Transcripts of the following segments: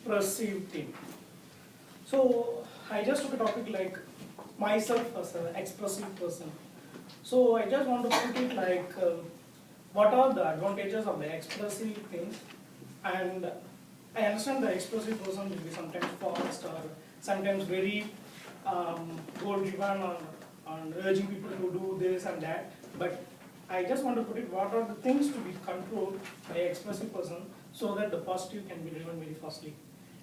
expressive team. So I just took a topic like myself as an expressive person. So I just want to put it like what are the advantages of the expressive things, and I understand the expressive person will be sometimes fast or sometimes very goal driven on urging people to do this and that, but I just want to put it what are the things to be controlled by expressive person so that the positive can be driven very fastly.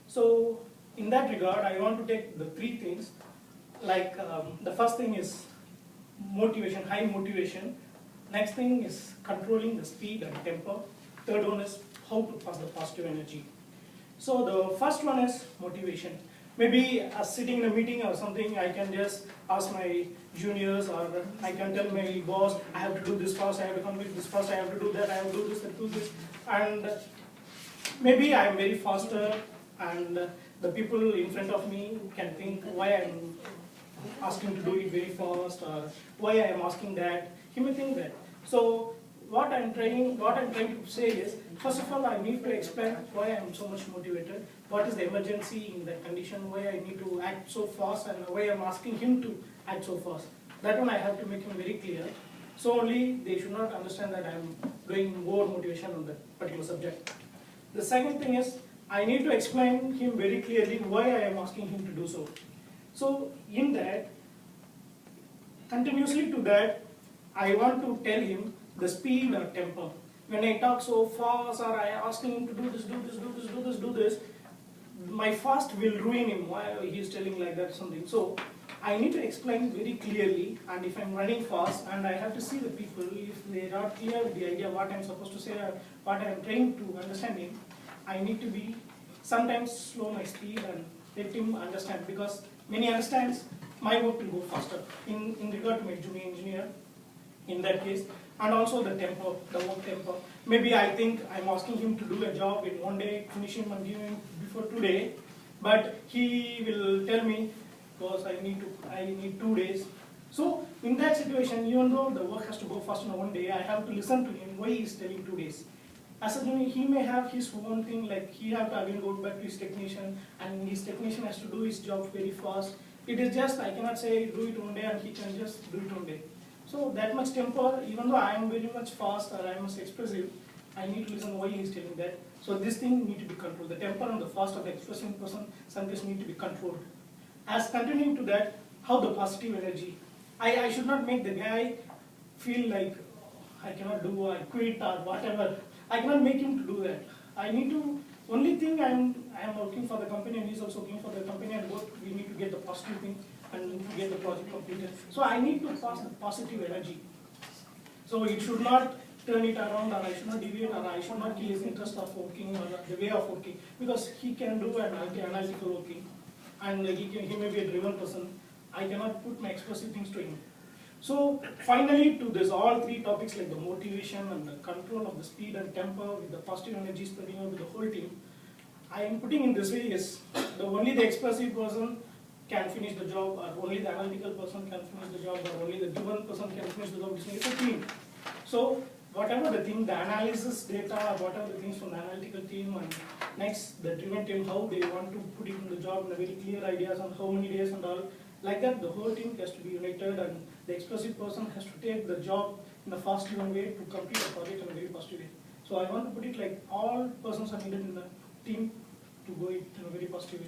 So in that regard, I want to take the three things. Like the first thing is motivation, high motivation. Next thing is controlling the speed and tempo. Third one is how to pass the positive energy. So the first one is motivation. Maybe sitting in a meeting or something, I can just ask my juniors, or I can tell my boss, I have to do this fast, I have to complete this fast, I have to do that, I have to do this and do this. And maybe I am very faster, and the people in front of me can think why I am asking to do it very fast, or why I am asking that. He may think that. So what I'm trying to say is, first of all, I need to explain why I am so much motivated, what is the emergency in that condition, why I need to act so fast, and why I'm asking him to act so fast. That one I have to make him very clear. So only they should not understand that I'm doing more motivation on that particular subject. The second thing is, I need to explain him very clearly why I am asking him to do so. So in that, continuously to that, I want to tell him the speed or tempo. When I talk so fast, or I asking him to do this, do this, do this, do this, do this, my fast will ruin him. Why he is telling like that something? So I need to explain very clearly, and if I'm running fast and I have to see the people, if they are not clear with the idea what I'm supposed to say or what I'm trying to understand him, I need to be sometimes slow my speed and let him understand, because when he understands, my work will go faster in regard to my junior engineer in that case. And also the tempo, the work tempo. Maybe I think I'm asking him to do a job in one day, finish him and give him before today, but he will tell me, because I need 2 days. So in that situation, even though the work has to go fast in one day, I have to listen to him why he is telling 2 days. As a junior, he may have his own thing, like he have to again go back to his technician, and his technician has to do his job very fast. It is just, I cannot say do it one day and he can just do it one day. So that much tempo, even though I am very much fast or I am much expressive, I need to listen why he is telling that. So this thing need to be controlled. The tempo and the fast of the expressing person sometimes need to be controlled. As continuing to that, how the positive energy. I should not make the guy feel like I cannot do, I quit or whatever. I cannot make him to do that. I need to, only thing I am working for the company and he is also working for the company, and both we need to get the positive thing and get the project completed. So I need to pass the positive energy. So it should not turn it around, or I should not deviate, or I should not kill his interest of working or the way of working, because he can do an analytical working, and he may be a driven person. I cannot put my expressive things to him. So finally, to this all three topics like the motivation and the control of the speed and tempo with the positive energy spreading out with the whole team, I am putting in this way is only the expressive person can finish the job, or only the analytical person can finish the job, or only the driven person can finish the job. It's a team. So whatever the thing, the analysis data, whatever the things from the analytical team, and next the driven team, how they want to put it in the job in a very clear ideas on how many days and all, like that the whole team has to be united, and the expressive person has to take the job in a fast driven way to complete the project in a very positive way. So I want to put it like all persons are needed in the team to go it in a very positive way.